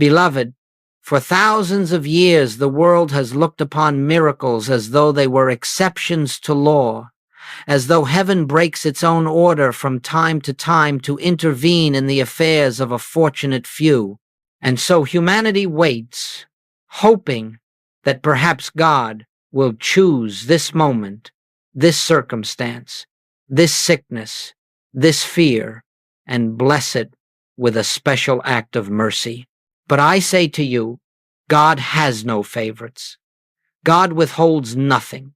Beloved, for thousands of years the world has looked upon miracles as though they were exceptions to law, as though heaven breaks its own order from time to time to intervene in the affairs of a fortunate few. And so humanity waits, hoping that perhaps God will choose this moment, this circumstance, this sickness, this fear, and bless it with a special act of mercy. But I say to you, God has no favorites. God withholds nothing.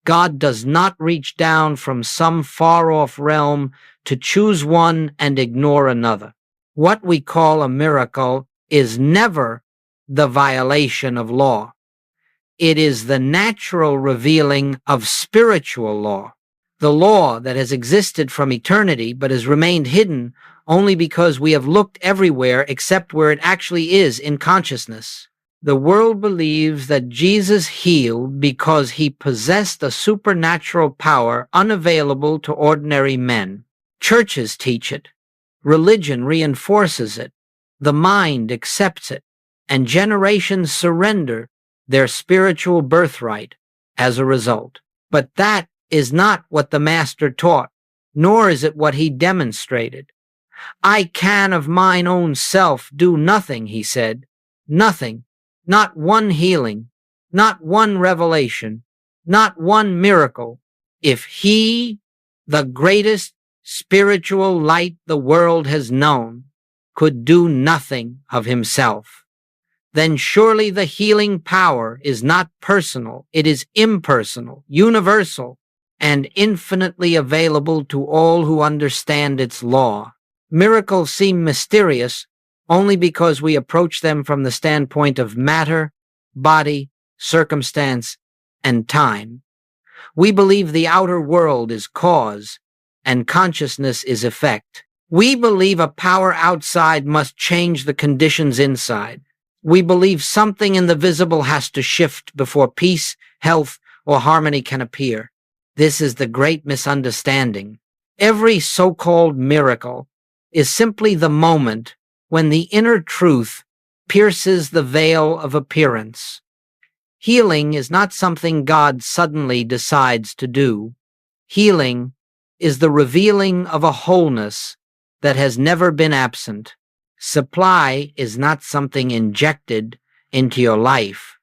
God does not reach down from some far-off realm to choose one and ignore another. What we call a miracle is never the violation of law. It is the natural revealing of spiritual law, the law that has existed from eternity but has remained hidden only because we have looked everywhere except where it actually is in consciousness. The world believes that Jesus healed because he possessed a supernatural power unavailable to ordinary men. Churches teach it. Religion reinforces it. The mind accepts it. And generations surrender their spiritual birthright as a result. But that is not what the Master taught, nor is it what he demonstrated. I can of mine own self do nothing, he said. Nothing. Not one healing. Not one revelation. Not one miracle. If he, the greatest spiritual light the world has known, could do nothing of himself, then surely the healing power is not personal, it is impersonal, universal, and infinitely available to all who understand its law. Miracles seem mysterious only because we approach them from the standpoint of matter, body, circumstance, and time. We believe the outer world is cause and consciousness is effect. We believe a power outside must change the conditions inside. We believe something in the visible has to shift before peace, health, or harmony can appear. This is the great misunderstanding. Every so-called miracle is simply the moment when the inner truth pierces the veil of appearance. Healing is not something God suddenly decides to do. Healing is the revealing of a wholeness that has never been absent. Supply is not something injected into your life.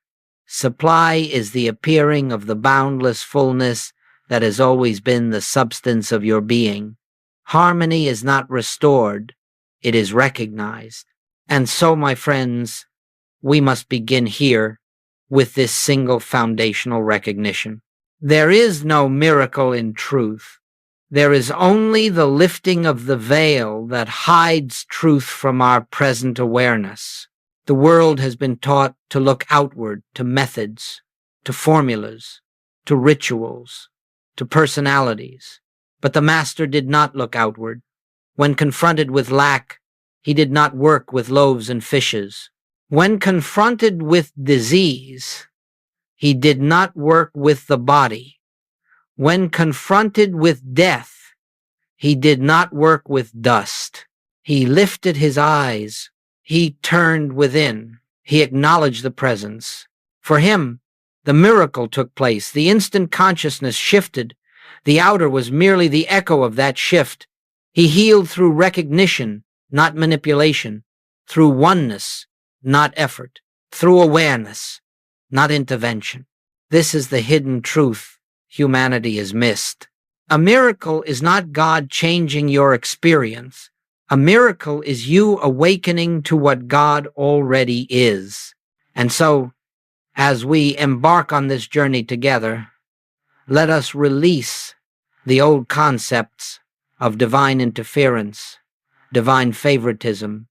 Supply is the appearing of the boundless fullness that has always been the substance of your being. Harmony is not restored, it is recognized. And so, my friends, we must begin here with this single foundational recognition. There is no miracle in truth. There is only the lifting of the veil that hides truth from our present awareness. The world has been taught to look outward, to methods, to formulas, to rituals, to personalities. But the Master did not look outward. When confronted with lack, he did not work with loaves and fishes. When confronted with disease, he did not work with the body. When confronted with death, he did not work with dust. He lifted his eyes. He turned within. He acknowledged the presence. For him, the miracle took place. The instant consciousness shifted. The outer was merely the echo of that shift. He healed through recognition, not manipulation, through oneness, not effort, through awareness, not intervention. This is the hidden truth humanity has missed. A miracle is not God changing your experience. A miracle is you awakening to what God already is. And so, as we embark on this journey together, let us release the old concepts of divine interference, divine favoritism,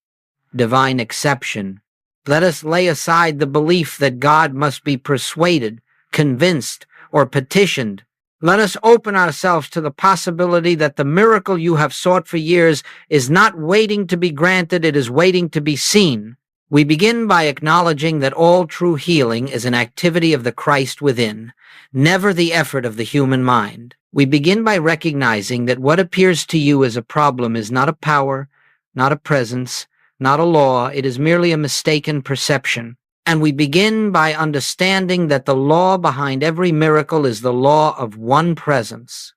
divine exception. Let us lay aside the belief that God must be persuaded, convinced, or petitioned. Let us open ourselves to the possibility that the miracle you have sought for years is not waiting to be granted, it is waiting to be seen. We begin by acknowledging that all true healing is an activity of the Christ within, never the effort of the human mind. We begin by recognizing that what appears to you as a problem is not a power, not a presence, not a law. It is merely a mistaken perception. And we begin by understanding that the law behind every miracle is the law of one presence,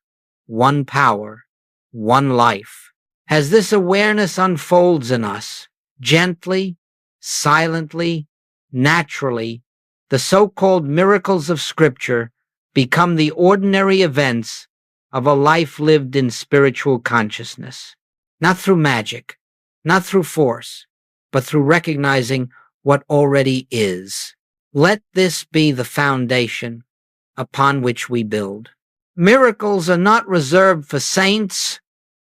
one power, one life. As this awareness unfolds in us, gently, silently, naturally, the so-called miracles of Scripture become the ordinary events of a life lived in spiritual consciousness. Not through magic, not through force, but through recognizing what already is. Let this be the foundation upon which we build. Miracles are not reserved for saints.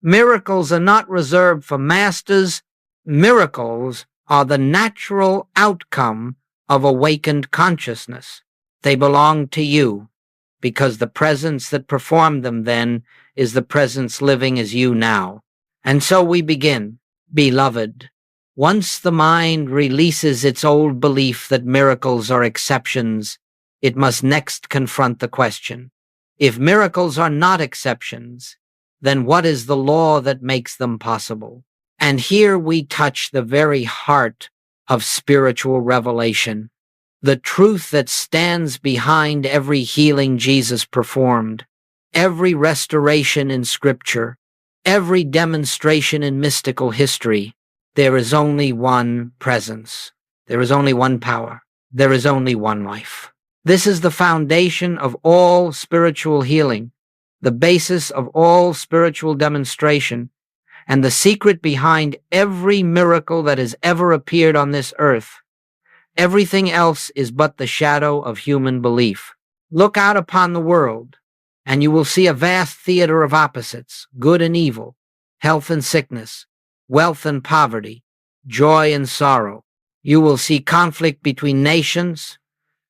Miracles are not reserved for masters. Miracles are the natural outcome of awakened consciousness. They belong to you, because the presence that performed them then is the presence living as you now. And so we begin. Beloved, once the mind releases its old belief that miracles are exceptions, it must next confront the question: if miracles are not exceptions, then what is the law that makes them possible? And here we touch the very heart of spiritual revelation, the truth that stands behind every healing Jesus performed, every restoration in Scripture, every demonstration in mystical history. There is only one presence. There is only one power. There is only one life. This is the foundation of all spiritual healing, the basis of all spiritual demonstration, and the secret behind every miracle that has ever appeared on this earth. Everything else is but the shadow of human belief. Look out upon the world, and you will see a vast theater of opposites, good and evil, health and sickness, wealth and poverty, joy and sorrow. You will see conflict between nations,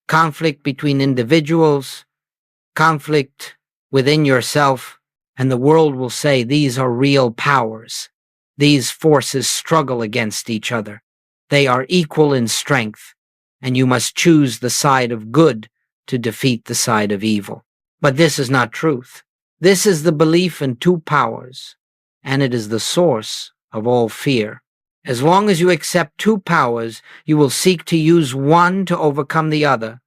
conflict between individuals, conflict within yourself, and the world will say these are real powers. These forces struggle against each other. They are equal in strength, and you must choose the side of good to defeat the side of evil. But this is not truth. This is the belief in two powers, and it is the source of all fear. As long as you accept two powers, you will seek to use one to overcome the other.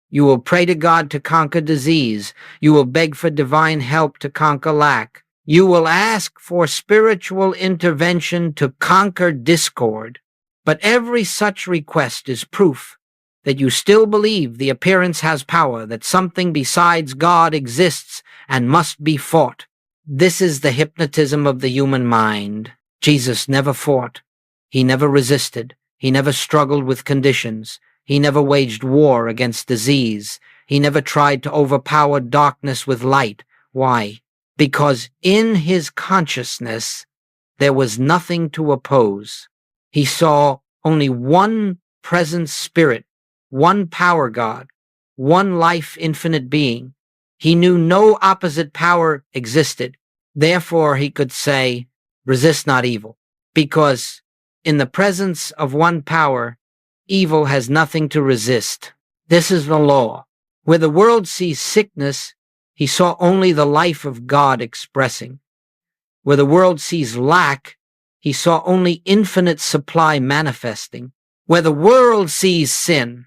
You will pray to God to conquer disease. You will beg for divine help to conquer lack. You will ask for spiritual intervention to conquer discord. But every such request is proof that you still believe the appearance has power, that something besides God exists and must be fought. This is the hypnotism of the human mind. Jesus never fought. He never resisted. He never struggled with conditions. He never waged war against disease. He never tried to overpower darkness with light. Why? Because in his consciousness there was nothing to oppose. He saw only one present spirit, one power God, one life infinite being. He knew no opposite power existed. Therefore he could say, resist not evil, because in the presence of one power, evil has nothing to resist. This is the law. Where the world sees sickness, he saw only the life of God expressing. Where the world sees lack, he saw only infinite supply manifesting. Where the world sees sin,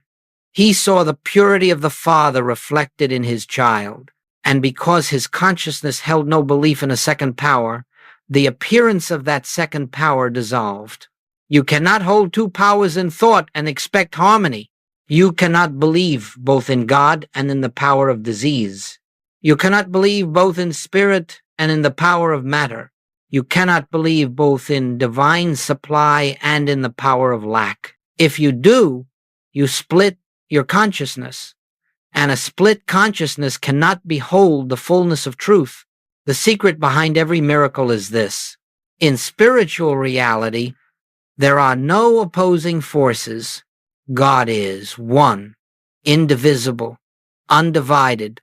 he saw the purity of the Father reflected in his child. And because his consciousness held no belief in a second power, the appearance of that second power dissolved. You cannot hold two powers in thought and expect harmony. You cannot believe both in God and in the power of disease. You cannot believe both in spirit and in the power of matter. You cannot believe both in divine supply and in the power of lack. If you do, you split your consciousness, and a split consciousness cannot behold the fullness of truth. The secret behind every miracle is this: in spiritual reality, there are no opposing forces. God is one, indivisible, undivided,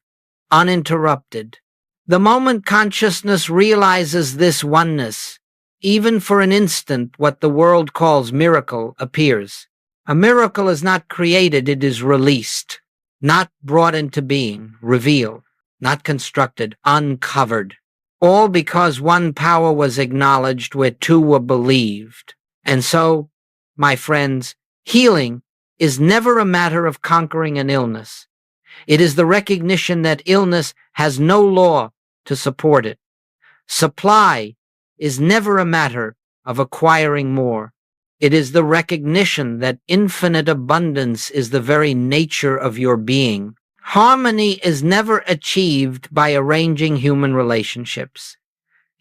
uninterrupted. The moment consciousness realizes this oneness, even for an instant, what the world calls miracle appears. A miracle is not created, it is released, not brought into being, revealed, not constructed, uncovered. All because one power was acknowledged where two were believed. And so, My friends, healing is never a matter of conquering an illness. It is the recognition that illness has no law to support it. Supply is never a matter of acquiring more. It is the recognition that infinite abundance is the very nature of your being. Harmony is never achieved by arranging human relationships.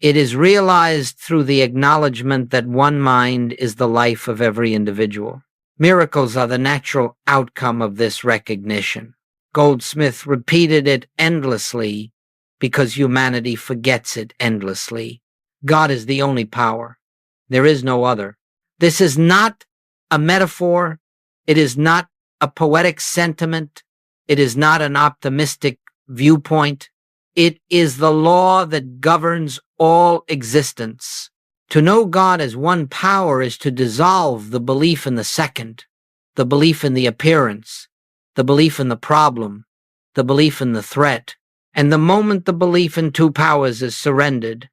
It is realized through the acknowledgement that one mind is the life of every individual. Miracles are the natural outcome of this recognition. Goldsmith repeated it endlessly because humanity forgets it endlessly. God is the only power. There is no other. This is not a metaphor. It is not a poetic sentiment. It is not an optimistic viewpoint. It is the law that governs all existence. To know God as one power is to dissolve the belief in the second, the belief in the appearance, the belief in the problem, the belief in the threat. And the moment the belief in two powers is surrendered,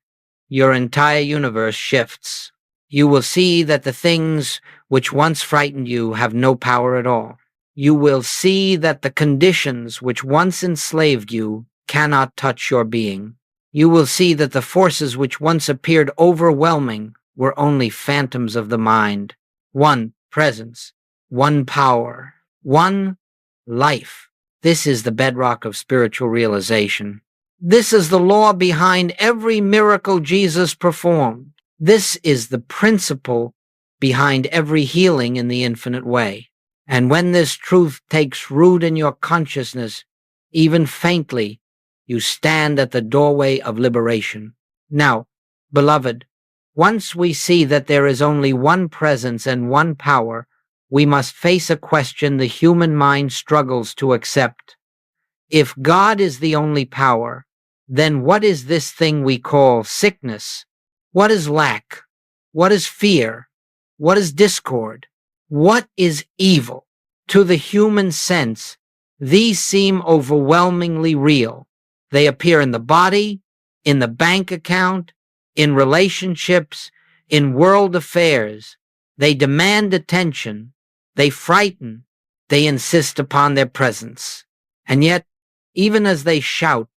your entire universe shifts. You will see that the things which once frightened you have no power at all. You will see that the conditions which once enslaved you cannot touch your being. You will see that the forces which once appeared overwhelming were only phantoms of the mind. One presence, one power, one life. This is the bedrock of spiritual realization. This is the law behind every miracle Jesus performed. This is the principle behind every healing in the infinite way. And when this truth takes root in your consciousness, even faintly, you stand at the doorway of liberation. Now, beloved, once we see that there is only one presence and one power, we must face a question the human mind struggles to accept. If God is the only power, then what is this thing we call sickness? What is lack? What is fear? What is discord? What is evil? To the human sense, these seem overwhelmingly real. They appear in the body, in the bank account, in relationships, in world affairs. They demand attention. They frighten. They insist upon their presence. And yet, even as they shout,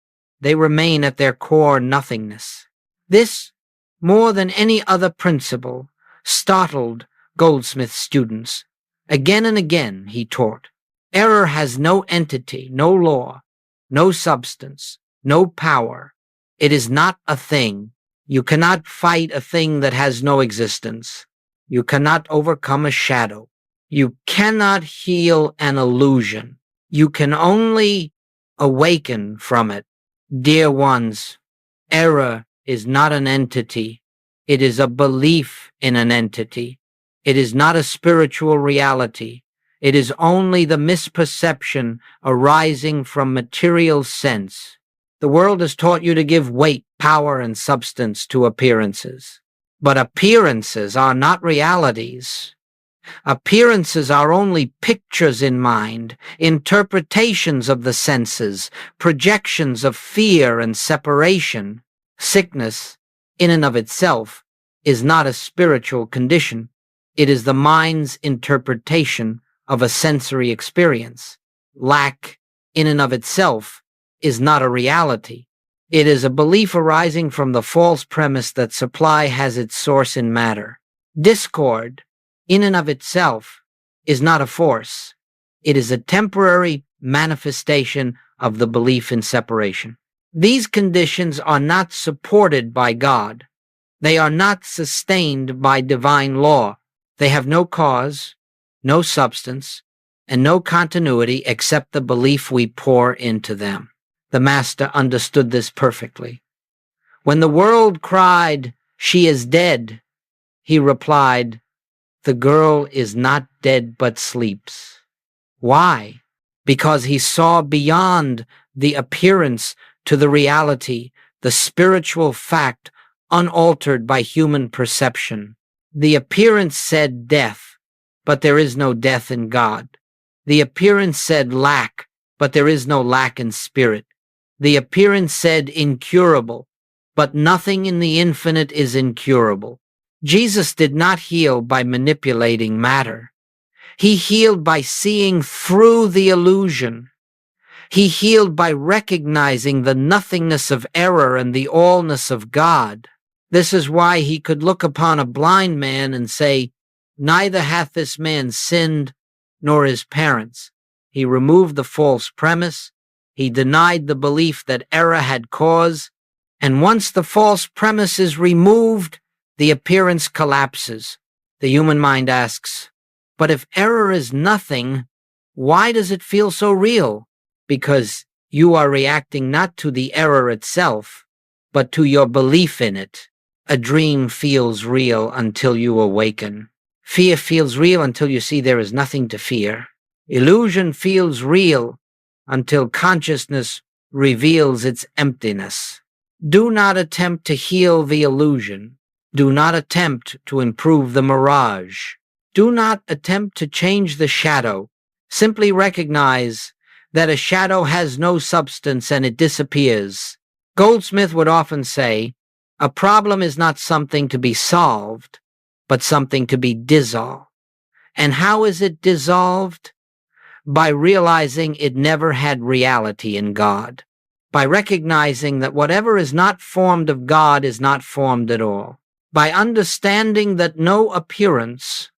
they remain at their core nothingness. This, more than any other principle, startled Goldsmith's students. Again and again, he taught, error has no entity, no law, no substance, no power. It is not a thing. You cannot fight a thing that has no existence. You cannot overcome a shadow. You cannot heal an illusion. You can only awaken from it. Dear ones, error is not an entity. It is a belief in an entity. It is not a spiritual reality. It is only the misperception arising from material sense. The world has taught you to give weight, power, and substance to appearances. But appearances are not realities. Appearances are only pictures in mind, interpretations of the senses, projections of fear and separation. Sickness, in and of itself, is not a spiritual condition. It is the mind's interpretation of a sensory experience. Lack, in and of itself, is not a reality. It is a belief arising from the false premise that supply has its source in matter. Discord, in and of itself, is not a force. It is a temporary manifestation of the belief in separation. These conditions are not supported by God. They are not sustained by divine law. They have no cause, no substance, and no continuity except the belief we pour into them. The Master understood this perfectly. When the world cried, "She is dead," he replied, "The girl is not dead but sleeps." Why? Because he saw beyond the appearance to the reality, the spiritual fact unaltered by human perception. The appearance said death, but there is no death in God. The appearance said lack, but there is no lack in spirit. The appearance said incurable, but nothing in the infinite is incurable. Jesus did not heal by manipulating matter. He healed by seeing through the illusion. He healed by recognizing the nothingness of error and the allness of God. This is why he could look upon a blind man and say, "Neither hath this man sinned, nor his parents." He removed the false premise. He denied the belief that error had cause. And once the false premise is removed, the appearance collapses. The human mind asks, "But if error is nothing, why does it feel so real?" Because you are reacting not to the error itself, but to your belief in it. A dream feels real until you awaken. Fear feels real until you see there is nothing to fear. Illusion feels real until consciousness reveals its emptiness. Do not attempt to heal the illusion. Do not attempt to improve the mirage. Do not attempt to change the shadow. Simply recognize that a shadow has no substance and it disappears. Goldsmith would often say, "A problem is not something to be solved, but something to be dissolved." And how is it dissolved? By realizing it never had reality in God. By recognizing that whatever is not formed of God is not formed at all. By understanding that no appearance,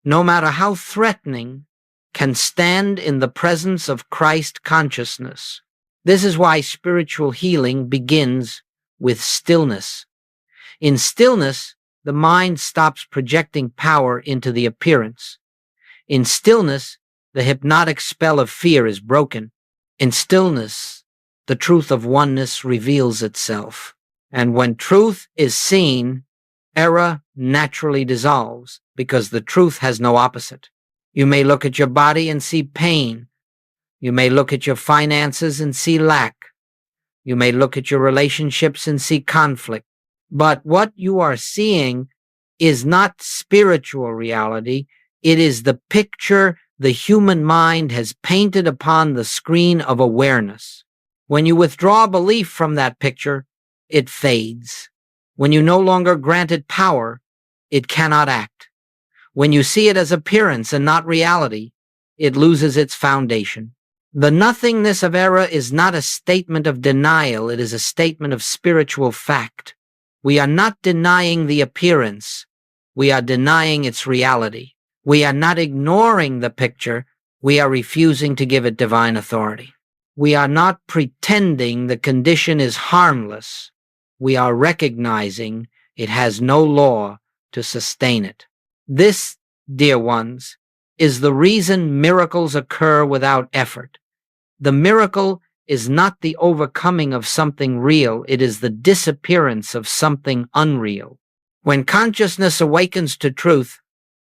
no matter how threatening, can stand in the presence of Christ consciousness. This is why spiritual healing begins with stillness. In stillness, the mind stops projecting power into the appearance. In stillness, the hypnotic spell of fear is broken. In stillness, the truth of oneness reveals itself. And when truth is seen, error naturally dissolves because the truth has no opposite. You may look at your body and see pain. You may look at your finances and see lack. You may look at your relationships and see conflict. But what you are seeing is not spiritual reality. It is the picture the human mind has painted upon the screen of awareness. When you withdraw belief from that picture, it fades. When you no longer grant it power, it cannot act. When you see it as appearance and not reality, it loses its foundation. The nothingness of error is not a statement of denial, it is a statement of spiritual fact. We are not denying the appearance, we are denying its reality. We are not ignoring the picture, we are refusing to give it divine authority. We are not pretending the condition is harmless, we are recognizing it has no law to sustain it. This, dear ones, is the reason miracles occur without effort. The miracle is not the overcoming of something real, it is the disappearance of something unreal. When consciousness awakens to truth,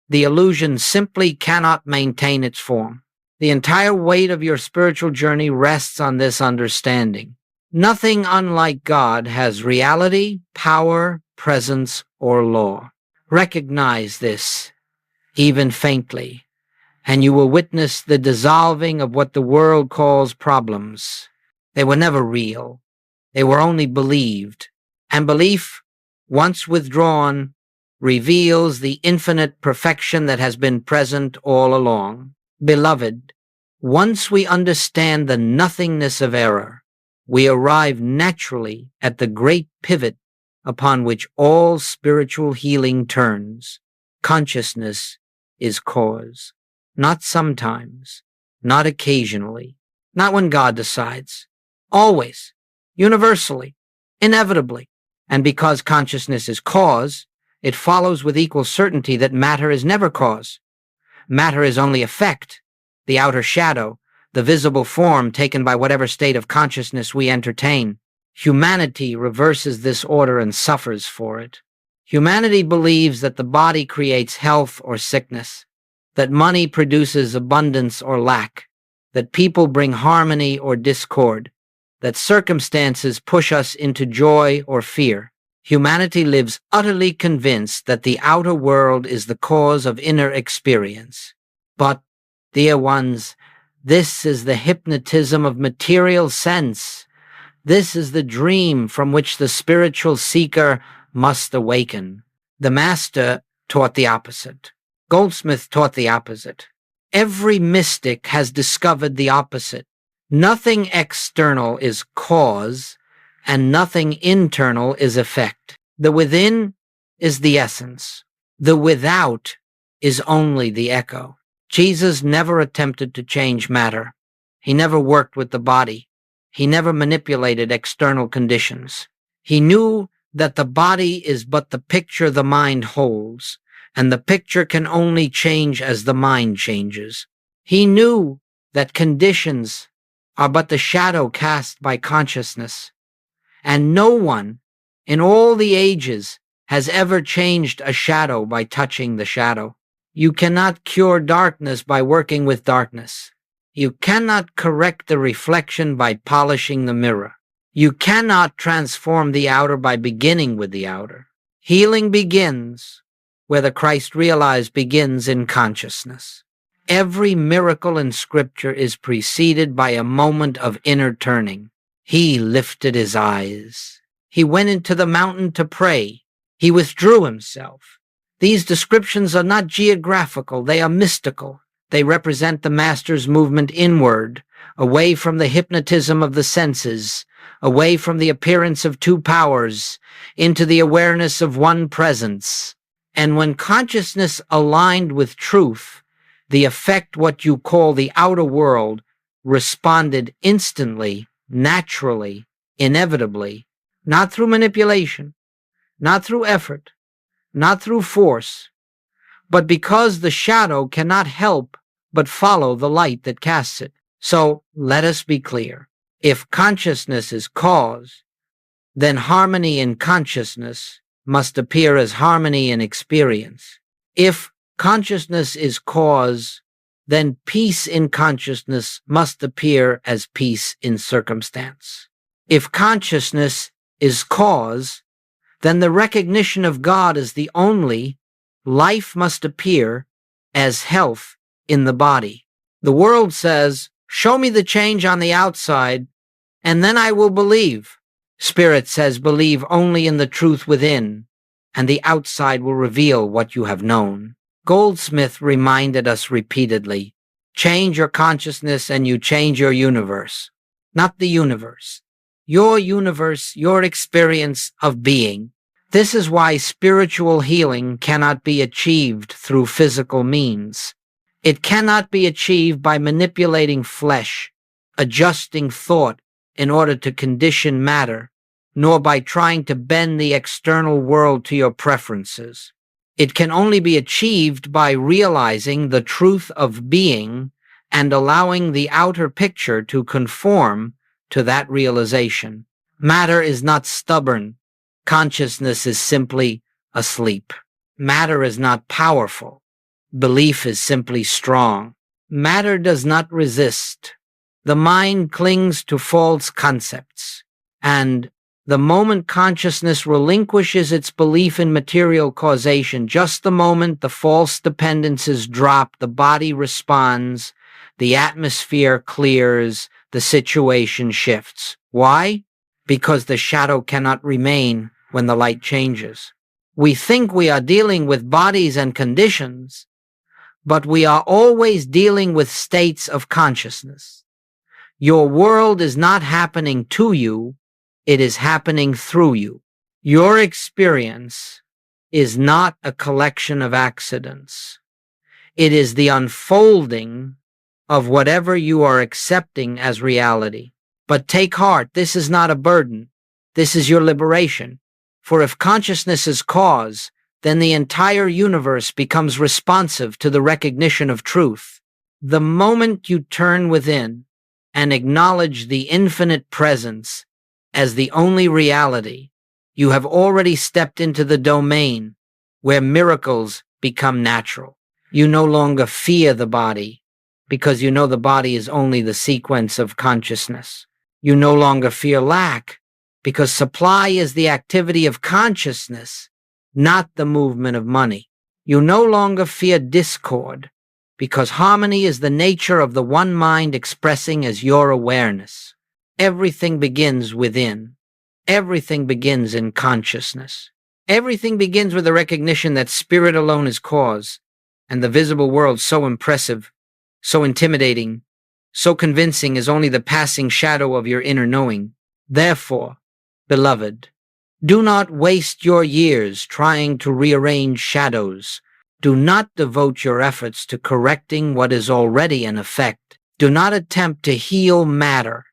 the illusion simply cannot maintain its form. The entire weight of your spiritual journey rests on this understanding. Nothing unlike God has reality, power, presence, or law. Recognize this, even faintly, and you will witness the dissolving of what the world calls problems. They were never real. They were only believed. And belief, once withdrawn, reveals the infinite perfection that has been present all along. Beloved, once we understand the nothingness of error, we arrive naturally at the great pivot upon which all spiritual healing turns. Consciousness is cause. Not sometimes, not occasionally, not when God decides. Always, universally, inevitably. And because consciousness is cause, it follows with equal certainty that matter is never cause. Matter is only effect, the outer shadow, the visible form taken by whatever state of consciousness we entertain. Humanity reverses this order and suffers for it. Humanity believes that the body creates health or sickness, that money produces abundance or lack, that people bring harmony or discord, that circumstances push us into joy or fear. Humanity lives utterly convinced that the outer world is the cause of inner experience. But, dear ones, this is the hypnotism of material sense. This is the dream from which the spiritual seeker must awaken. The master taught the opposite. Goldsmith taught the opposite. Every mystic has discovered the opposite. Nothing external is cause, and nothing internal is effect. The within is the essence. The without is only the echo. Jesus never attempted to change matter. He never worked with the body. He never manipulated external conditions. He knew that the body is but the picture the mind holds, and the picture can only change as the mind changes. He knew that conditions are but the shadow cast by consciousness, and no one in all the ages has ever changed a shadow by touching the shadow. You cannot cure darkness by working with darkness. You cannot correct the reflection by polishing the mirror. You cannot transform the outer by beginning with the outer. Healing begins where the Christ realized begins in consciousness. Every miracle in Scripture is preceded by a moment of inner turning. He lifted his eyes. He went into the mountain to pray. He withdrew himself. These descriptions are not geographical, they are mystical. They represent the Master's movement inward, away from the hypnotism of the senses, away from the appearance of two powers, into the awareness of one presence. And when consciousness aligned with truth, the effect, what you call the outer world, responded instantly, naturally, inevitably, not through manipulation, not through effort, not through force, but because the shadow cannot help but follow the light that casts it. So let us be clear. If consciousness is cause, then harmony in consciousness must appear as harmony in experience. If consciousness is cause, then peace in consciousness must appear as peace in circumstance. If consciousness is cause, then the recognition of God as the only life must appear as health in the body. The world says, show me the change on the outside, and then I will believe. Spirit says, believe only in the truth within, and the outside will reveal what you have known. Goldsmith reminded us repeatedly, change your consciousness and you change your universe. Not the universe. Your universe, your experience of being. This is why spiritual healing cannot be achieved through physical means. It cannot be achieved by manipulating flesh, adjusting thought in order to condition matter, nor by trying to bend the external world to your preferences. It can only be achieved by realizing the truth of being and allowing the outer picture to conform to that realization. Matter is not stubborn. Consciousness is simply asleep. Matter is not powerful. Belief is simply strong. Matter does not resist. The mind clings to false concepts, and the moment consciousness relinquishes its belief in material causation, just the moment the false dependences drop, the body responds, the atmosphere clears, the situation shifts. Why? Because the shadow cannot remain when the light changes. We think we are dealing with bodies and conditions, but we are always dealing with states of consciousness. Your world is not happening to you, it is happening through you. Your experience is not a collection of accidents. It is the unfolding of whatever you are accepting as reality. But take heart, this is not a burden. This is your liberation. For if consciousness is cause, then the entire universe becomes responsive to the recognition of truth. The moment you turn within and acknowledge the infinite presence as the only reality, you have already stepped into the domain where miracles become natural. You no longer fear the body because you know the body is only the sequence of consciousness. You no longer fear lack because supply is the activity of consciousness, not the movement of money. You no longer fear discord because harmony is the nature of the one mind expressing as your awareness. Everything begins within. Everything begins in consciousness. Everything begins with the recognition that spirit alone is cause, and the visible world so impressive, so intimidating, so convincing is only the passing shadow of your inner knowing. Therefore, beloved, do not waste your years trying to rearrange shadows. Do not devote your efforts to correcting what is already in effect. Do not attempt to heal matter.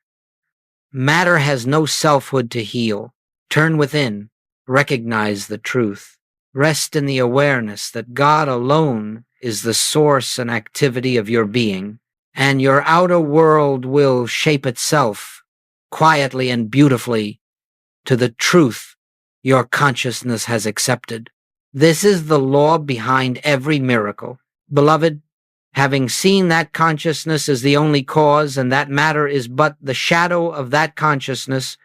Matter has no selfhood to heal. Turn within. Recognize the truth. Rest in the awareness that God alone is the source and activity of your being, and your outer world will shape itself quietly and beautifully to the truth your consciousness has accepted. This is the law behind every miracle. Beloved, having seen that consciousness is the only cause and that matter is but the shadow of that consciousness,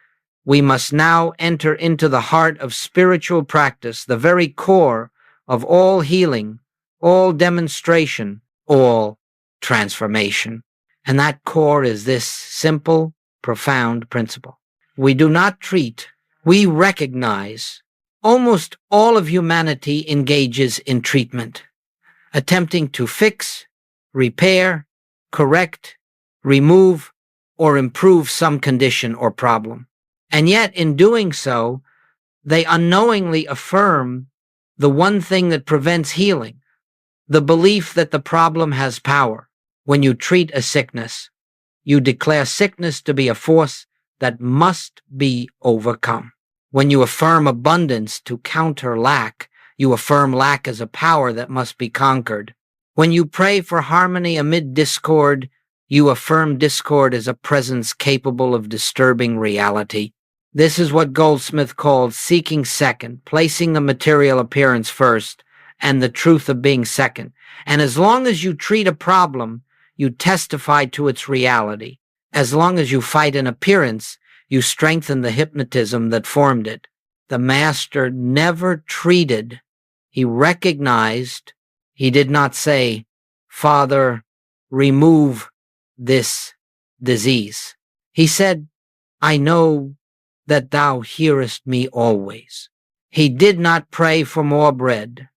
we must now enter into the heart of spiritual practice, the very core of all healing, all demonstration, all transformation. And that core is this simple, profound principle. We do not treat, we recognize. Almost all of humanity engages in treatment, attempting to fix, repair, correct, remove, or improve some condition or problem. And yet, in doing so, they unknowingly affirm the one thing that prevents healing, the belief that the problem has power. When you treat a sickness, you declare sickness to be a force that must be overcome. When you affirm abundance to counter lack, you affirm lack as a power that must be conquered. When you pray for harmony amid discord, you affirm discord as a presence capable of disturbing reality. This is what Goldsmith called seeking second, placing the material appearance first and the truth of being second. And as long as you treat a problem, you testify to its reality. As long as you fight an appearance, you strengthen the hypnotism that formed it. The master never treated. He recognized. He did not say, Father, remove this disease. He said, I know that thou hearest me always. He did not pray for more bread.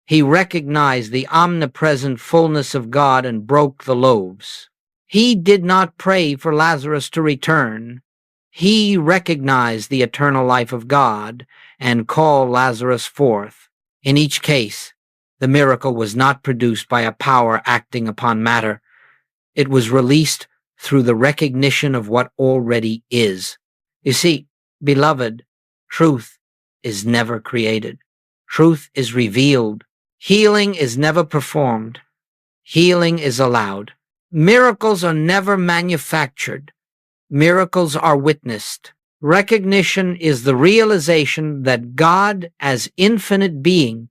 He recognized the omnipresent fullness of God and broke the loaves. He did not pray for Lazarus to return. He recognized the eternal life of God and called Lazarus forth. In each case, the miracle was not produced by a power acting upon matter. It was released through the recognition of what already is. You see, beloved, truth is never created. Truth is revealed. Healing is never performed. Healing is allowed. Miracles are never manufactured. Miracles are witnessed. Recognition is the realization that God, as infinite being,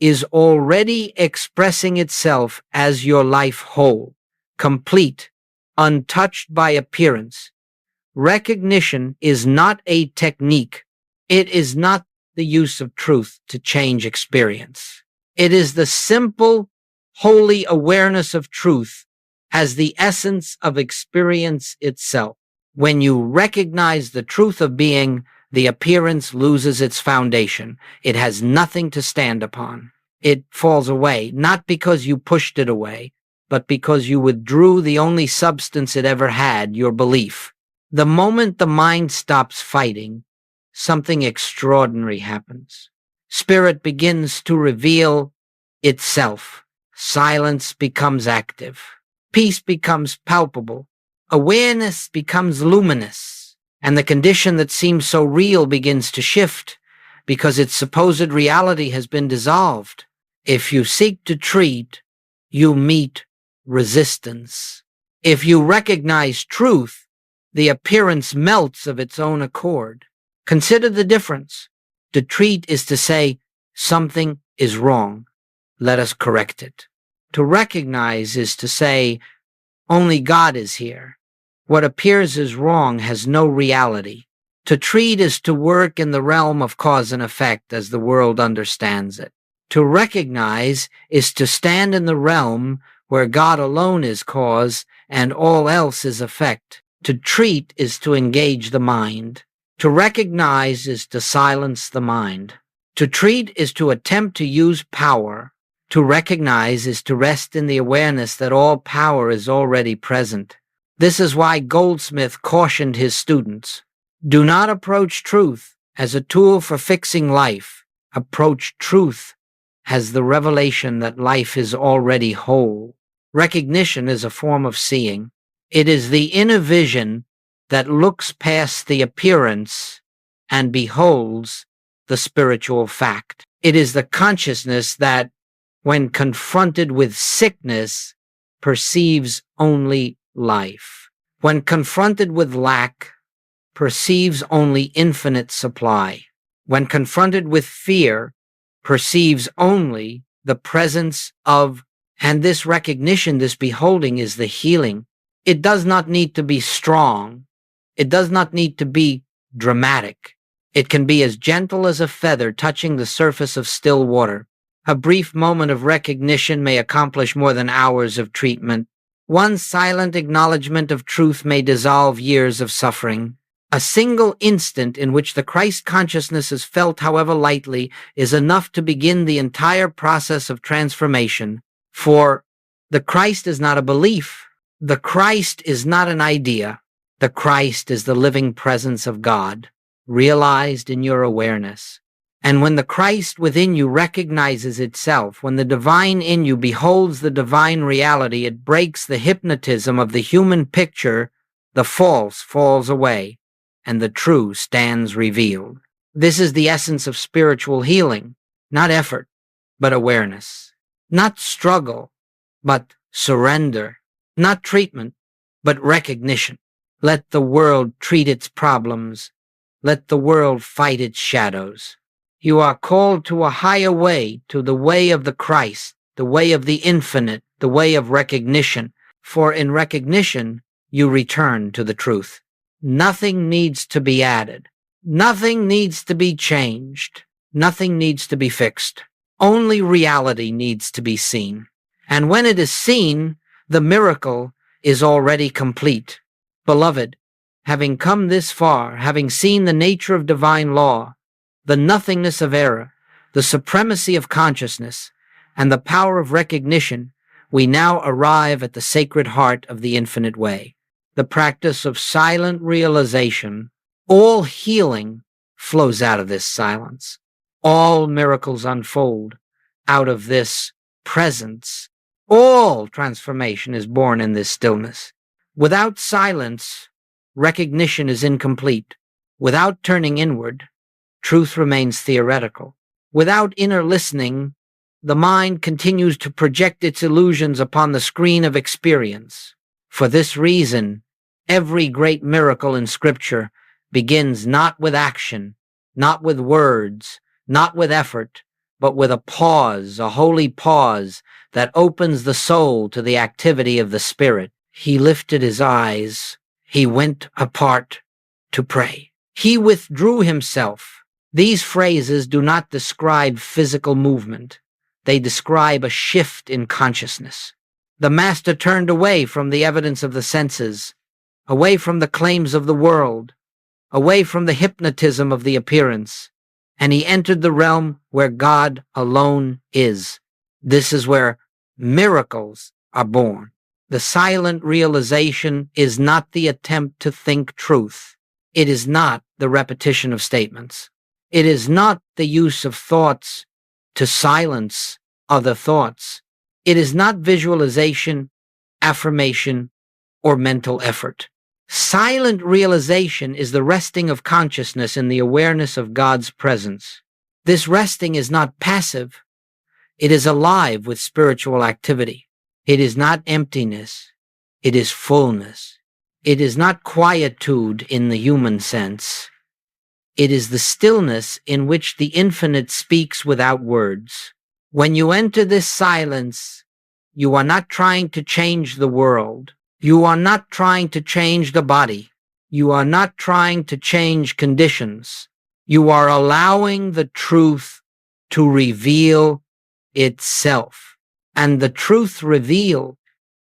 is already expressing itself as your life whole, complete, untouched by appearance. Recognition is not a technique. It is not the use of truth to change experience. It is the simple, holy awareness of truth as the essence of experience itself. When you recognize the truth of being, the appearance loses its foundation. It has nothing to stand upon. It falls away, not because you pushed it away, but because you withdrew the only substance it ever had, your belief. The moment the mind stops fighting, something extraordinary happens. Spirit begins to reveal itself. Silence becomes active. Peace becomes palpable. Awareness becomes luminous. And the condition that seems so real begins to shift because its supposed reality has been dissolved. If you seek to treat, you meet resistance. If you recognize truth, the appearance melts of its own accord. Consider the difference. To treat is to say, something is wrong. Let us correct it. To recognize is to say, only God is here. What appears as wrong has no reality. To treat is to work in the realm of cause and effect as the world understands it. To recognize is to stand in the realm where God alone is cause and all else is effect. To treat is to engage the mind. To recognize is to silence the mind. To treat is to attempt to use power. To recognize is to rest in the awareness that all power is already present. This is why Goldsmith cautioned his students, do not approach truth as a tool for fixing life. Approach truth as the revelation that life is already whole. Recognition is a form of seeing. It is the inner vision that looks past the appearance and beholds the spiritual fact. It is the consciousness that, when confronted with sickness, perceives only life. When confronted with lack, perceives only infinite supply. When confronted with fear, perceives only the presence of, and this recognition, this beholding is the healing. It does not need to be strong. It does not need to be dramatic. It can be as gentle as a feather touching the surface of still water. A brief moment of recognition may accomplish more than hours of treatment. One silent acknowledgement of truth may dissolve years of suffering. A single instant in which the Christ consciousness is felt, however lightly, is enough to begin the entire process of transformation. For the Christ is not a belief. The Christ is not an idea. The Christ is the living presence of God, realized in your awareness. And when the Christ within you recognizes itself, when the divine in you beholds the divine reality, it breaks the hypnotism of the human picture, the false falls away, and the true stands revealed. This is the essence of spiritual healing, not effort, but awareness. Not struggle, but surrender. Not treatment, but recognition. Let the world treat its problems. Let the world fight its shadows. You are called to a higher way, to the way of the Christ, the way of the infinite, the way of recognition. For in recognition, you return to the truth. Nothing needs to be added. Nothing needs to be changed. Nothing needs to be fixed. Only reality needs to be seen. And when it is seen, the miracle is already complete. Beloved, having come this far, having seen the nature of divine law, the nothingness of error, the supremacy of consciousness, and the power of recognition, we now arrive at the sacred heart of the infinite way. The practice of silent realization. All healing flows out of this silence. All miracles unfold out of this presence. All transformation is born in this stillness. Without silence, recognition is incomplete. Without turning inward, truth remains theoretical. Without inner listening, the mind continues to project its illusions upon the screen of experience. For this reason, every great miracle in Scripture begins not with action, not with words, not with effort, but with a pause, a holy pause that opens the soul to the activity of the Spirit. He lifted his eyes. He went apart to pray. He withdrew himself. These phrases do not describe physical movement. They describe a shift in consciousness. The Master turned away from the evidence of the senses, away from the claims of the world, away from the hypnotism of the appearance, and he entered the realm where God alone is. This is where miracles are born. The silent realization is not the attempt to think truth. It is not the repetition of statements. It is not the use of thoughts to silence other thoughts. It is not visualization, affirmation, or mental effort. Silent realization is the resting of consciousness in the awareness of God's presence. This resting is not passive. It is alive with spiritual activity. It is not emptiness. It is fullness. It is not quietude in the human sense. It is the stillness in which the infinite speaks without words. When you enter this silence, you are not trying to change the world. You are not trying to change the body. You are not trying to change conditions. You are allowing the truth to reveal itself. And the truth revealed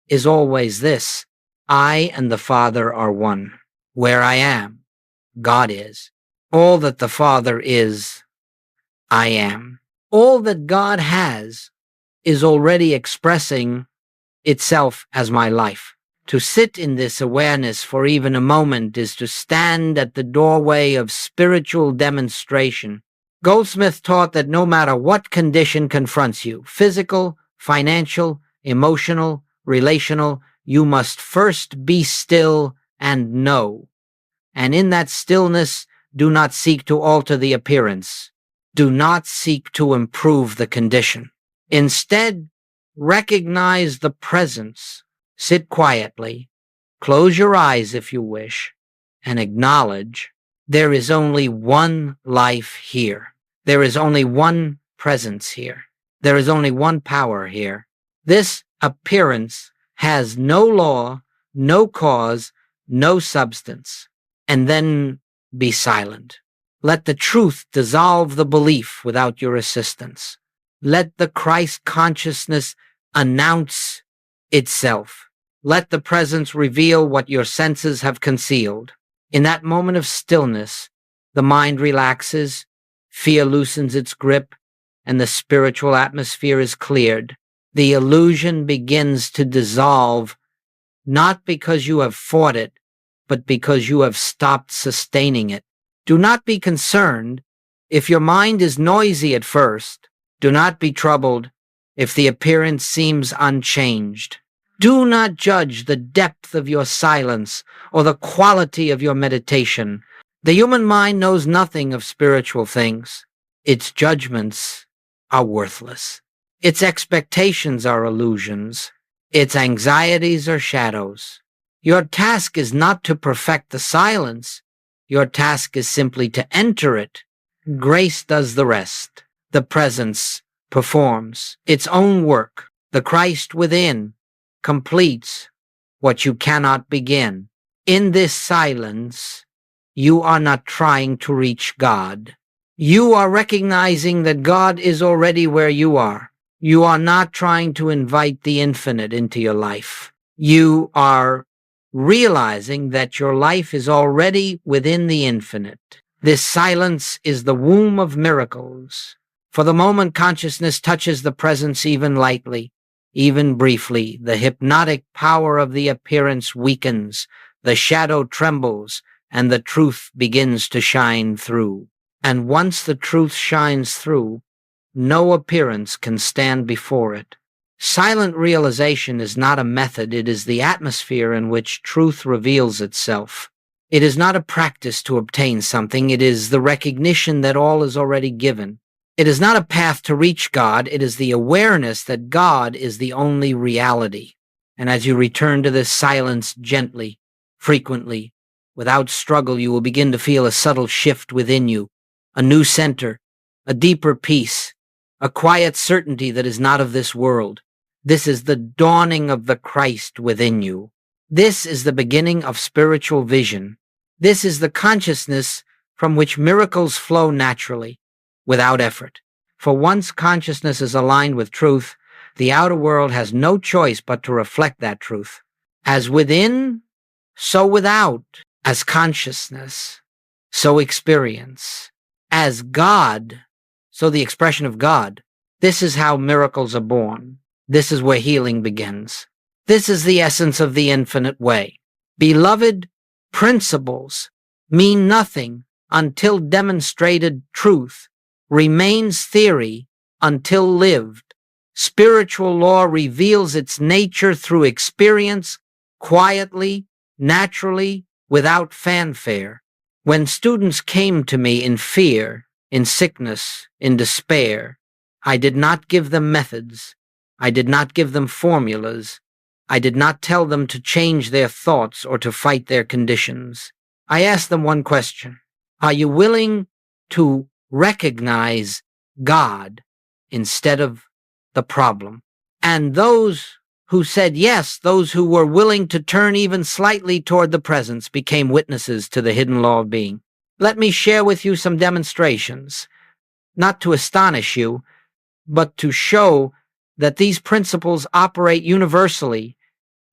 is always this: I and the Father are one. Where I am, God is. All that the Father is, I am. All that God has is already expressing itself as my life. To sit in this awareness for even a moment is to stand at the doorway of spiritual demonstration. Goldsmith taught that no matter what condition confronts you, physical, financial, emotional, relational, you must first be still and know. And in that stillness, do not seek to alter the appearance. Do not seek to improve the condition. Instead, recognize the presence. Sit quietly, close your eyes if you wish, and acknowledge there is only one life here. There is only one presence here. There is only one power here. This appearance has no law, no cause, no substance. And then be silent. Let the truth dissolve the belief without your assistance. Let the Christ consciousness announce itself. Let the presence reveal what your senses have concealed. In that moment of stillness, the mind relaxes, fear loosens its grip, and the spiritual atmosphere is cleared. The illusion begins to dissolve, not because you have fought it, but because you have stopped sustaining it. Do not be concerned if your mind is noisy at first. Do not be troubled if the appearance seems unchanged. Do not judge the depth of your silence or the quality of your meditation. The human mind knows nothing of spiritual things. Its judgments are worthless. Its expectations are illusions. Its anxieties are shadows. Your task is not to perfect the silence. Your task is simply to enter it. Grace does the rest. The presence performs its own work. The Christ within completes what you cannot begin. In this silence, you are not trying to reach God. You are recognizing that God is already where you are. You are not trying to invite the infinite into your life. You are realizing that your life is already within the infinite. This silence is the womb of miracles. For the moment consciousness touches the presence even lightly, even briefly, the hypnotic power of the appearance weakens, the shadow trembles, and the truth begins to shine through. And once the truth shines through, no appearance can stand before it. Silent realization is not a method, it is the atmosphere in which truth reveals itself. It is not a practice to obtain something, it is the recognition that all is already given. It is not a path to reach God, it is the awareness that God is the only reality. And as you return to this silence gently, frequently, without struggle, you will begin to feel a subtle shift within you, a new center, a deeper peace, a quiet certainty that is not of this world. This is the dawning of the Christ within you. This is the beginning of spiritual vision. This is the consciousness from which miracles flow naturally, without effort. For once consciousness is aligned with truth, the outer world has no choice but to reflect that truth. As within, so without. As consciousness, so experience. As God, so the expression of God. This is how miracles are born. This is where healing begins. This is the essence of the infinite way. Beloved, principles mean nothing until demonstrated truth, remains theory until lived. Spiritual law reveals its nature through experience, quietly, naturally, without fanfare. When students came to me in fear, in sickness, in despair, I did not give them methods. I did not give them formulas. I did not tell them to change their thoughts or to fight their conditions. I asked them one question. Are you willing to recognize God instead of the problem? And those who said yes, those who were willing to turn even slightly toward the presence, became witnesses to the hidden law of being. Let me share with you some demonstrations, not to astonish you, but to show that these principles operate universally,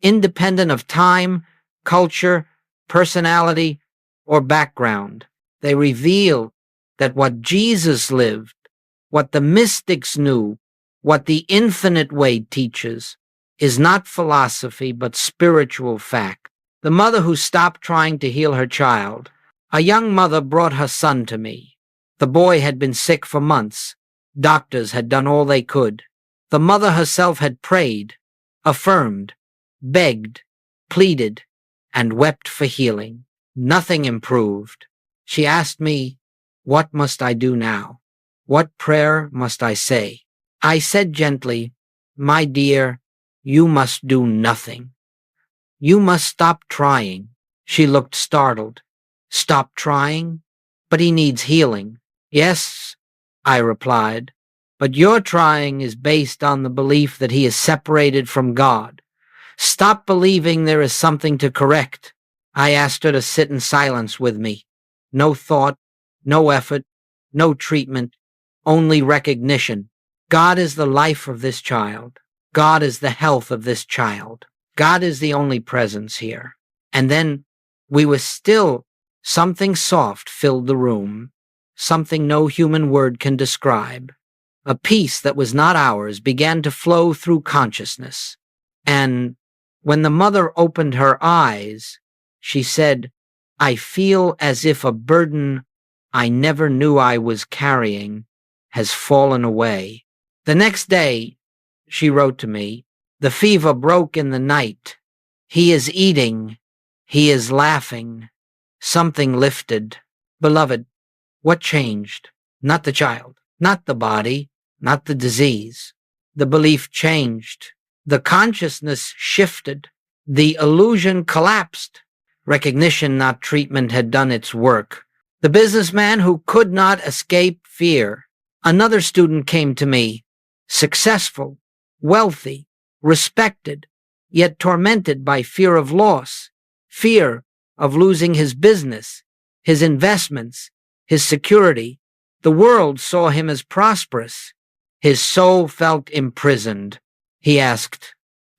independent of time, culture, personality, or background. They reveal that what Jesus lived What the mystics knew, what the infinite way teaches, is not philosophy but spiritual fact. The mother who stopped trying to heal her child. A young mother brought her son to me. The boy had been sick for months. Doctors had done all they could. The mother herself had prayed, affirmed, begged, pleaded, and wept for healing. Nothing improved. She asked me, "What must I do now? What prayer must I say?" I said gently, "My dear, you must do nothing. You must stop trying." She looked startled. "Stop trying? But he needs healing." "Yes," I replied, "but your trying is based on the belief that he is separated from God. Stop believing there is something to correct." I asked her to sit in silence with me. No thought, no effort, no treatment, only recognition. God is the life of this child. God is the health of this child. God is the only presence here. And then we were still. Something soft filled the room, something no human word can describe. A peace that was not ours began to flow through consciousness. And when the mother opened her eyes, she said, "I feel as if a burden I never knew I was carrying has fallen away." The next day, she wrote to me, "The fever broke in the night. He is eating. He is laughing. Something lifted." Beloved, what changed? Not the child, not the body, not the disease. The belief changed. The consciousness shifted. The illusion collapsed. Recognition, not treatment, had done its work. The businessman who could not escape fear. Another student came to me, successful, wealthy, respected, yet tormented by fear of loss, fear of losing his business, his investments, his security. The world saw him as prosperous. His soul felt imprisoned. He asked,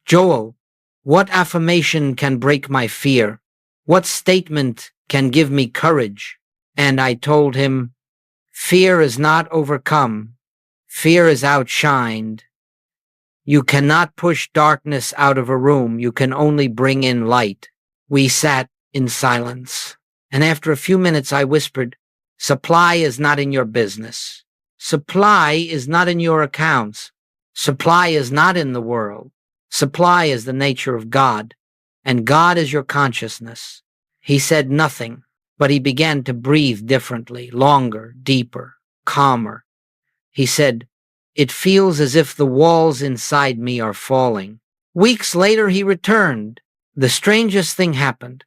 "Joel, what affirmation can break my fear? What statement can give me courage?" And I told him, "Fear is not overcome. Fear is outshined. You cannot push darkness out of a room. You can only bring in light." We sat in silence, and after a few minutes I whispered, "Supply is not in your business. Supply is not in your accounts. Supply is not in the world. Supply is the nature of God, and God is your consciousness." He said nothing, but he began to breathe differently, longer, deeper, calmer. He said, "It feels as if the walls inside me are falling." Weeks later he returned. The strangest thing happened.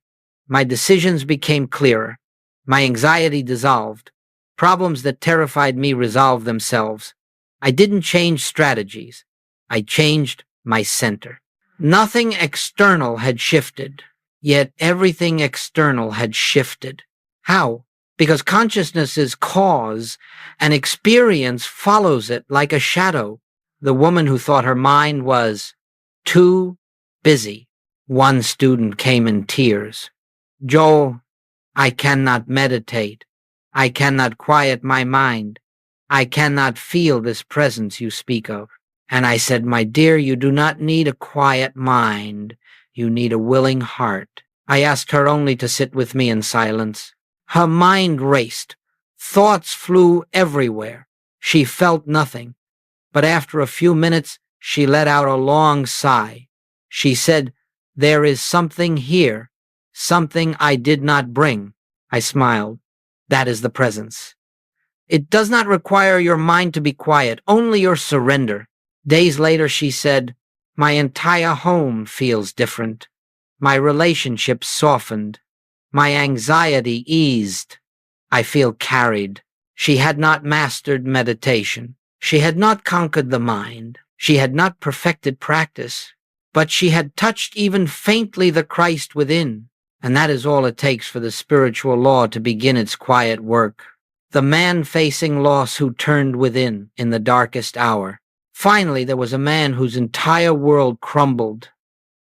My decisions became clearer. My anxiety dissolved. Problems that terrified me resolved themselves. I didn't change strategies. I changed my center. Nothing external had shifted, yet everything external had shifted. How? Because consciousness is cause, and experience follows it like a shadow. The woman who thought her mind was too busy. One student came in tears. "Joel, I cannot meditate. I cannot quiet my mind. I cannot feel this presence you speak of." And I said, "My dear, you do not need a quiet mind. You need a willing heart." I asked her only to sit with me in silence. Her mind raced. Thoughts flew everywhere. She felt nothing. But after a few minutes, she let out a long sigh. She said, "There is something here, something I did not bring." I smiled. That is the presence. It does not require your mind to be quiet, only your surrender. Days later, she said, "My entire home feels different. My relationships softened. My anxiety eased. I feel carried." She had not mastered meditation. She had not conquered the mind. She had not perfected practice. But she had touched even faintly the Christ within. And that is all it takes for the spiritual law to begin its quiet work. The man facing loss who turned within in the darkest hour. Finally, there was a man whose entire world crumbled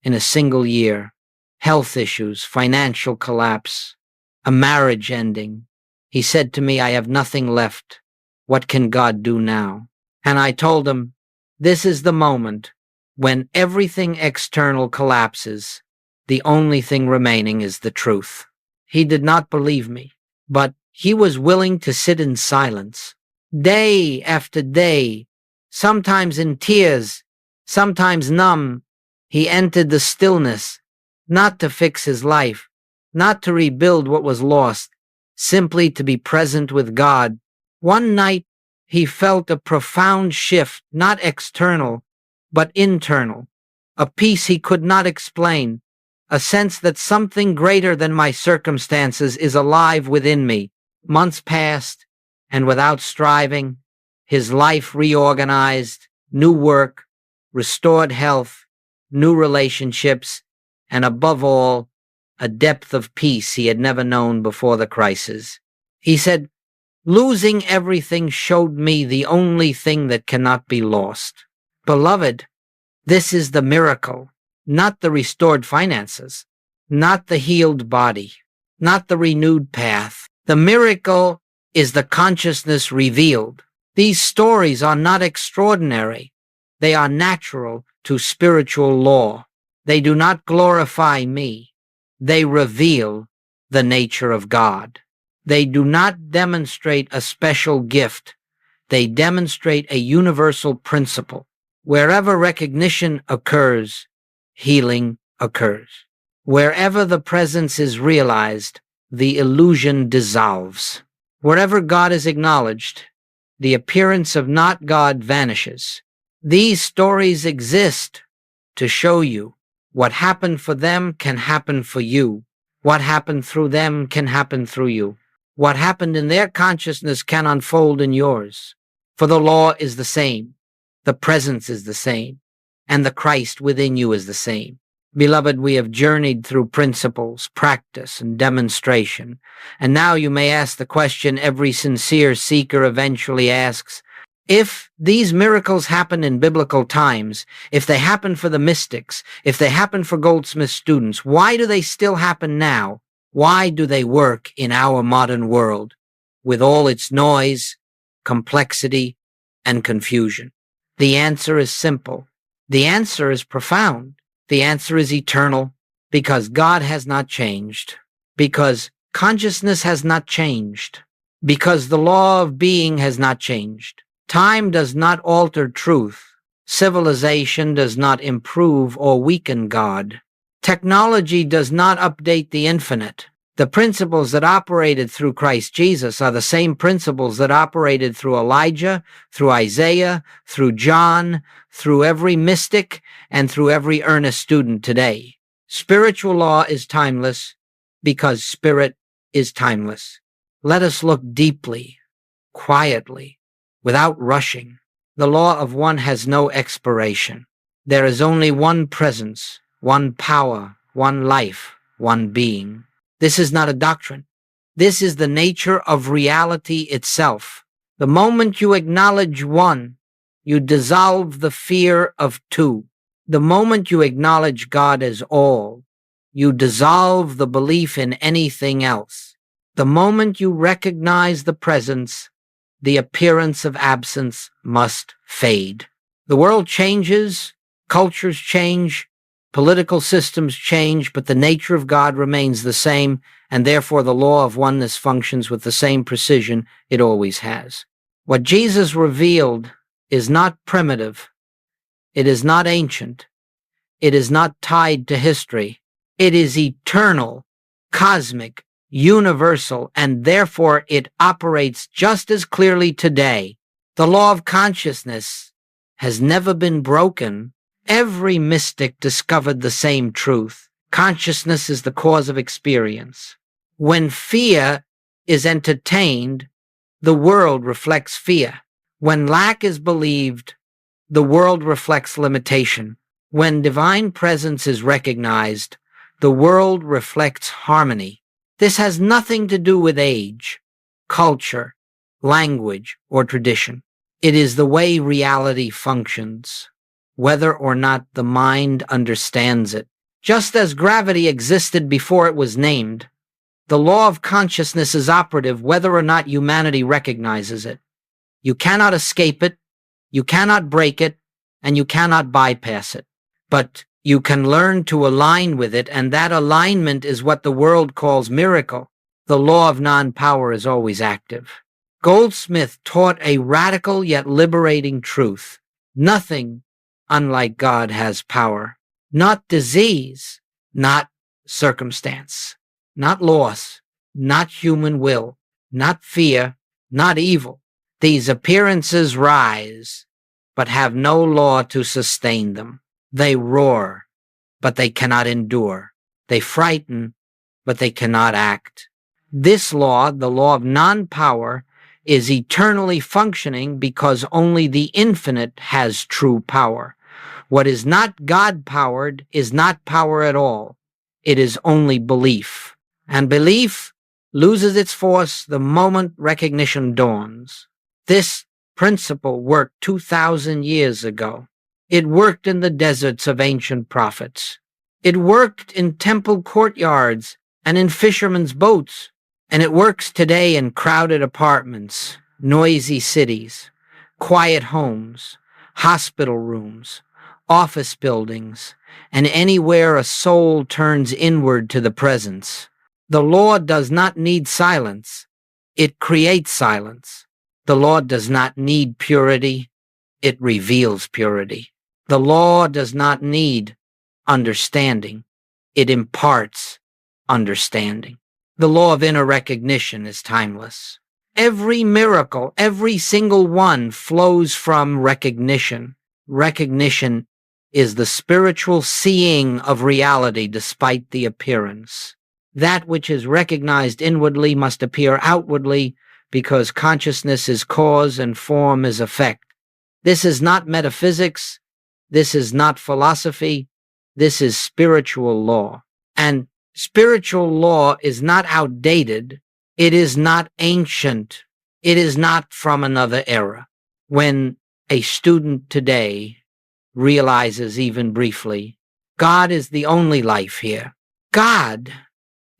in a single year. Health issues, financial collapse, a marriage ending. He said to me, "I have nothing left. What can God do now? And I told him, this is the moment when everything external collapses. The only thing remaining is the truth. He did not believe me, but he was willing to sit in silence, day after day, sometimes in tears, sometimes numb. He entered the stillness, not to fix his life, not to rebuild what was lost, simply to be present with God. One night, he felt a profound shift, not external, but internal, a peace he could not explain, a sense that something greater than my circumstances is alive within me. Months passed, and without striving, his life reorganized, new work, restored health, new relationships, and above all, a depth of peace he had never known before the crisis. He said, losing everything showed me the only thing that cannot be lost. Beloved, this is the miracle, not the restored finances, not the healed body, not the renewed path. The miracle is the consciousness revealed. These stories are not extraordinary. They are natural to spiritual law. They do not glorify me. They reveal the nature of God. They do not demonstrate a special gift. They demonstrate a universal principle. Wherever recognition occurs, healing occurs. Wherever the presence is realized, the illusion dissolves. Wherever God is acknowledged, the appearance of not God vanishes. These stories exist to show you what happened for them can happen for you. What happened through them can happen through you. What happened in their consciousness can unfold in yours. For the law is the same, the presence is the same, and the Christ within you is the same. Beloved, we have journeyed through principles, practice, and demonstration, and now you may ask the question every sincere seeker eventually asks, if these miracles happen in biblical times, if they happen for the mystics, if they happen for Goldsmith students, why do they still happen now? Why do they work in our modern world with all its noise, complexity, and confusion? The answer is simple. The answer is profound. The answer is eternal, because God has not changed, because consciousness has not changed, because the law of being has not changed. Time does not alter truth. Civilization does not improve or weaken God. Technology does not update the infinite. The principles that operated through Christ Jesus are the same principles that operated through Elijah, through Isaiah, through John, through every mystic, and through every earnest student today. Spiritual law is timeless because spirit is timeless. Let us look deeply, quietly, without rushing. The law of one has no expiration. There is only one presence, one power, one life, one being. This is not a doctrine. This is the nature of reality itself. The moment you acknowledge one, you dissolve the fear of two. The moment you acknowledge God as all, you dissolve the belief in anything else. The moment you recognize the presence, the appearance of absence must fade. The world changes, cultures change, political systems change, but the nature of God remains the same, and therefore the law of oneness functions with the same precision it always has. What Jesus revealed is not primitive. It is not ancient. It is not tied to history. It is eternal, cosmic, universal, and therefore it operates just as clearly today. The law of consciousness has never been broken. Every mystic discovered the same truth. Consciousness is the cause of experience. When fear is entertained, the world reflects fear. When lack is believed, the world reflects limitation. When divine presence is recognized, the world reflects harmony. This has nothing to do with age, culture, language, or tradition. It is the way reality functions, whether or not the mind understands it. Just as gravity existed before it was named, the law of consciousness is operative whether or not humanity recognizes it. You cannot escape it, you cannot break it, and you cannot bypass it. But you can learn to align with it, and that alignment is what the world calls miracle. The law of non-power is always active. Goldsmith taught a radical yet liberating truth. Nothing, unlike God, has power. Not disease, not circumstance, not loss, not human will, not fear, not evil. These appearances rise, but have no law to sustain them. They roar, but they cannot endure. They frighten, but they cannot act. This law, the law of non-power, is eternally functioning because only the infinite has true power. What is not God-powered is not power at all. It is only belief. And belief loses its force the moment recognition dawns. This principle worked 2,000 years ago. It worked in the deserts of ancient prophets. It worked in temple courtyards and in fishermen's boats. And it works today in crowded apartments, noisy cities, quiet homes, hospital rooms, office buildings, and anywhere a soul turns inward to the presence. The law does not need silence. It creates silence. The law does not need purity. It reveals purity. The law does not need understanding. It imparts understanding. The law of inner recognition is timeless. Every miracle, every single one, flows from recognition. Recognition is the spiritual seeing of reality despite the appearance. That which is recognized inwardly must appear outwardly because consciousness is cause and form is effect. This is not metaphysics. This is not philosophy. This is spiritual law. And spiritual law is not outdated. It is not ancient. It is not from another era. When a student today realizes even briefly, God is the only life here. God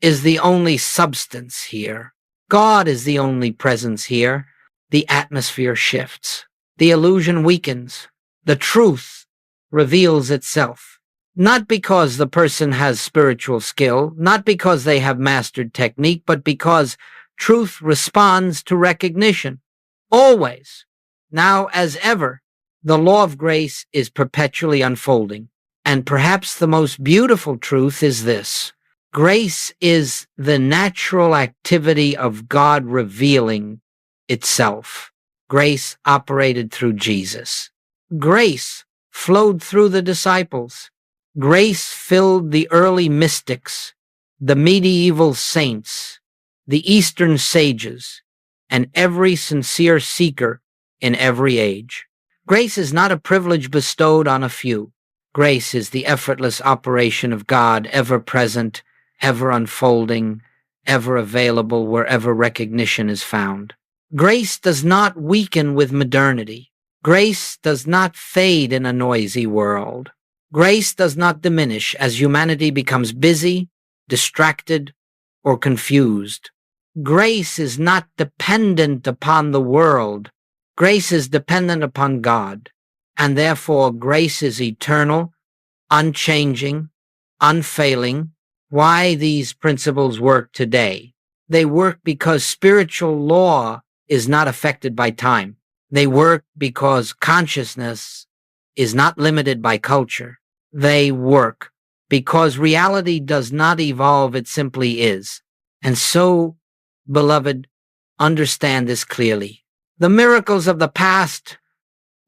is the only substance here. God is the only presence here. The atmosphere shifts. The illusion weakens. The truth reveals itself. Not because the person has spiritual skill, not because they have mastered technique, but because truth responds to recognition. Always, now as ever, the law of grace is perpetually unfolding. And perhaps the most beautiful truth is this: grace is the natural activity of God revealing itself. Grace operated through Jesus. Grace flowed through the disciples. Grace filled the early mystics, the medieval saints, the Eastern sages, and every sincere seeker in every age. Grace is not a privilege bestowed on a few. Grace is the effortless operation of God, ever present, ever unfolding, ever available wherever recognition is found. Grace does not weaken with modernity. Grace does not fade in a noisy world. Grace does not diminish as humanity becomes busy, distracted, or confused. Grace is not dependent upon the world. Grace is dependent upon God, and therefore grace is eternal, unchanging, unfailing. Why these principles work today? They work because spiritual law is not affected by time. They work because consciousness is not limited by culture. They work because reality does not evolve, it simply is. And so, beloved, understand this clearly. The miracles of the past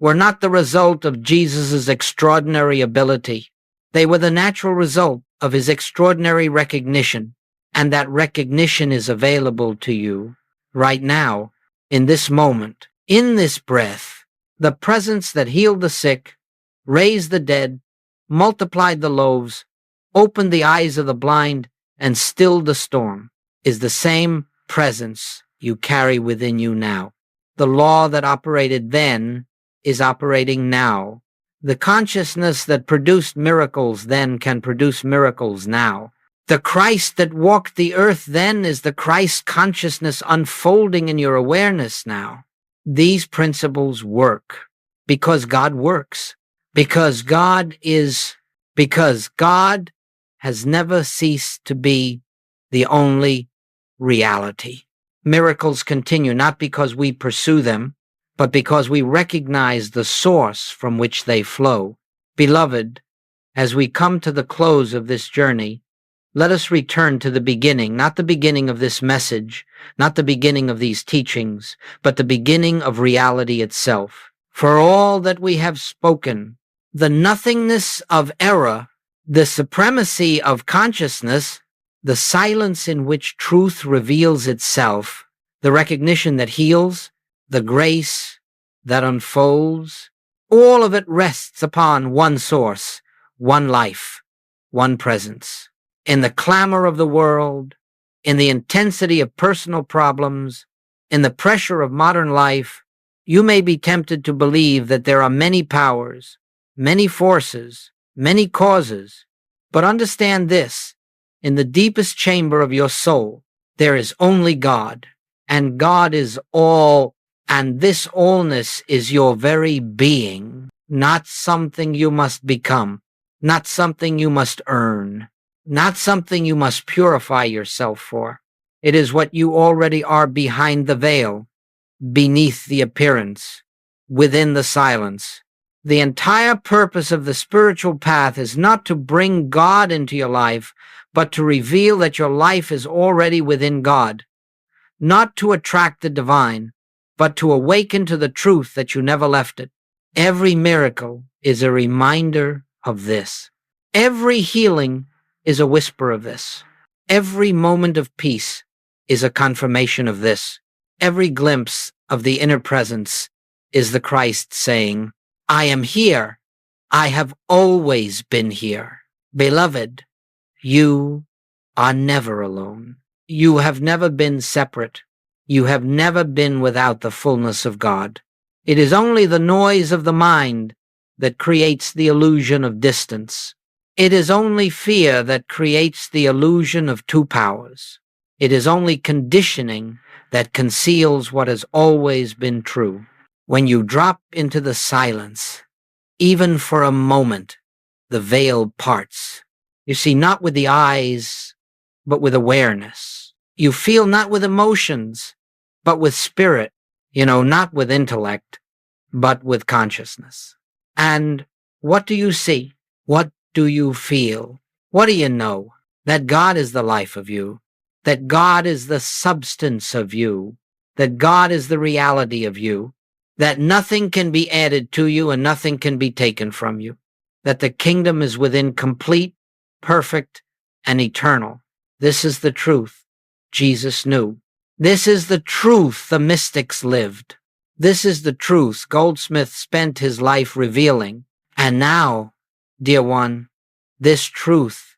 were not the result of Jesus' extraordinary ability. They were the natural result of his extraordinary recognition, and that recognition is available to you right now, in this moment, in this breath. The presence that healed the sick, raised the dead, multiplied the loaves, opened the eyes of the blind, and stilled the storm is the same presence you carry within you now. The law that operated then is operating now. The consciousness that produced miracles then can produce miracles now. The Christ that walked the earth then is the Christ consciousness unfolding in your awareness now. These principles work because God works, because because God has never ceased to be the only reality. Miracles continue not because we pursue them, but because we recognize the source from which they flow. Beloved, as we come to the close of this journey, let us return to the beginning, not the beginning of this message, not the beginning of these teachings, but the beginning of reality itself. For all that we have spoken, the nothingness of error, the supremacy of consciousness, the silence in which truth reveals itself, the recognition that heals, the grace that unfolds, all of it rests upon one source, one life, one presence. In the clamor of the world, in the intensity of personal problems, in the pressure of modern life, you may be tempted to believe that there are many powers, many forces, many causes, but understand this: in the deepest chamber of your soul, there is only God, and God is all, and this allness is your very being, not something you must become, not something you must earn, not something you must purify yourself for. It is what you already are behind the veil, beneath the appearance, within the silence. The entire purpose of the spiritual path is not to bring God into your life, but to reveal that your life is already within God. Not to attract the divine, but to awaken to the truth that you never left it. Every miracle is a reminder of this. Every healing is a whisper of this. Every moment of peace is a confirmation of this. Every glimpse of the inner presence is the Christ saying, I am here. I have always been here. Beloved, you are never alone. You have never been separate. You have never been without the fullness of God. It is only the noise of the mind that creates the illusion of distance. It is only fear that creates the illusion of two powers. It is only conditioning that conceals what has always been true. When you drop into the silence, even for a moment, the veil parts. You see not with the eyes, but with awareness. You feel not with emotions, but with spirit. Not with intellect, but with consciousness. And what do you see? What do you feel? What do you know? That God is the life of you, that God is the substance of you, that God is the reality of you, that nothing can be added to you and nothing can be taken from you, that the kingdom is within complete, perfect, and eternal. This is the truth Jesus knew. This is the truth the mystics lived. This is the truth Goldsmith spent his life revealing. And now, dear one, this truth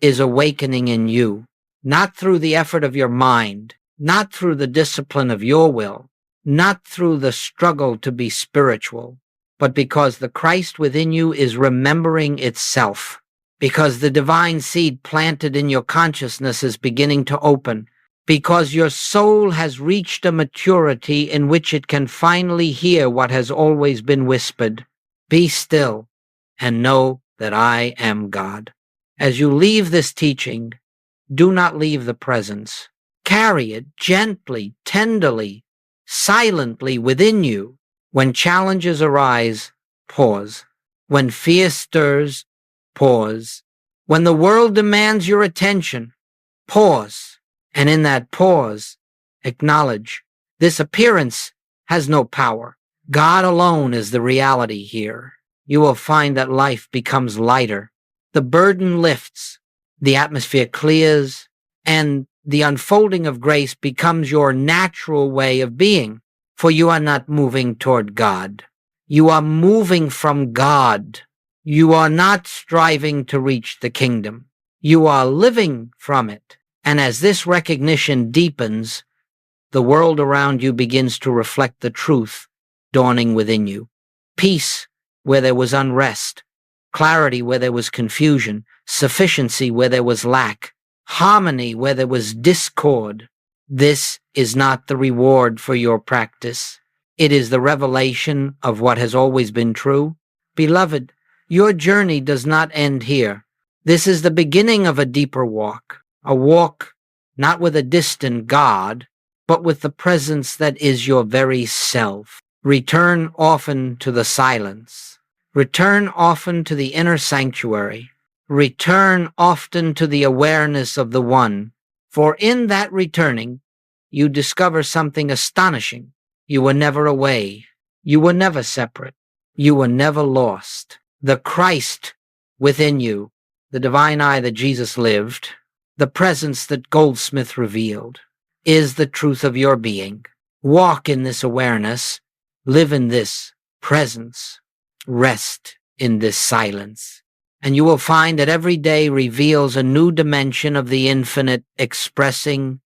is awakening in you, not through the effort of your mind, not through the discipline of your will, not through the struggle to be spiritual, but because the Christ within you is remembering itself, because the divine seed planted in your consciousness is beginning to open, because your soul has reached a maturity in which it can finally hear what has always been whispered. Be still and know that I am God. As you leave this teaching, do not leave the presence. Carry it gently, tenderly, silently within you. When challenges arise, pause. When fear stirs, pause. When the world demands your attention, pause. And in that pause, acknowledge this appearance has no power. God alone is the reality here. You will find that life becomes lighter. The burden lifts, the atmosphere clears, and the unfolding of grace becomes your natural way of being. For you are not moving toward God. You are moving from God. You are not striving to reach the kingdom. You are living from it. And as this recognition deepens, the world around you begins to reflect the truth dawning within you. Peace where there was unrest, clarity where there was confusion, sufficiency where there was lack, harmony where there was discord. This is not the reward for your practice. It is the revelation of what has always been true. Beloved, your journey does not end here. This is the beginning of a deeper walk, a walk not with a distant God, but with the presence that is your very self. Return often to the silence. Return often to the inner sanctuary. Return often to the awareness of the One, for in that returning, you discover something astonishing. You were never away. You were never separate. You were never lost. The Christ within you, the divine I that Jesus lived, the presence that Goldsmith revealed, is the truth of your being. Walk in this awareness. Live in this presence. Rest in this silence. And you will find that every day reveals a new dimension of the infinite expressing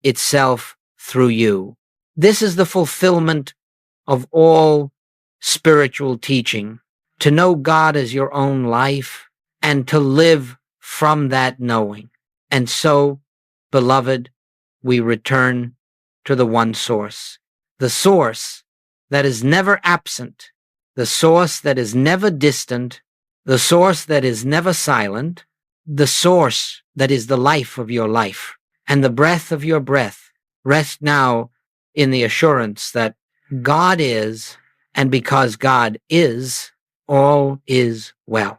itself through you. This is the fulfillment of all spiritual teaching, to know God as your own life and to live from that knowing. And so, beloved, we return to the one source, the source that is never absent, the source that is never distant, the source that is never silent, the source that is the life of your life and the breath of your breath. Rest now in the assurance that God is, and because God is, all is well.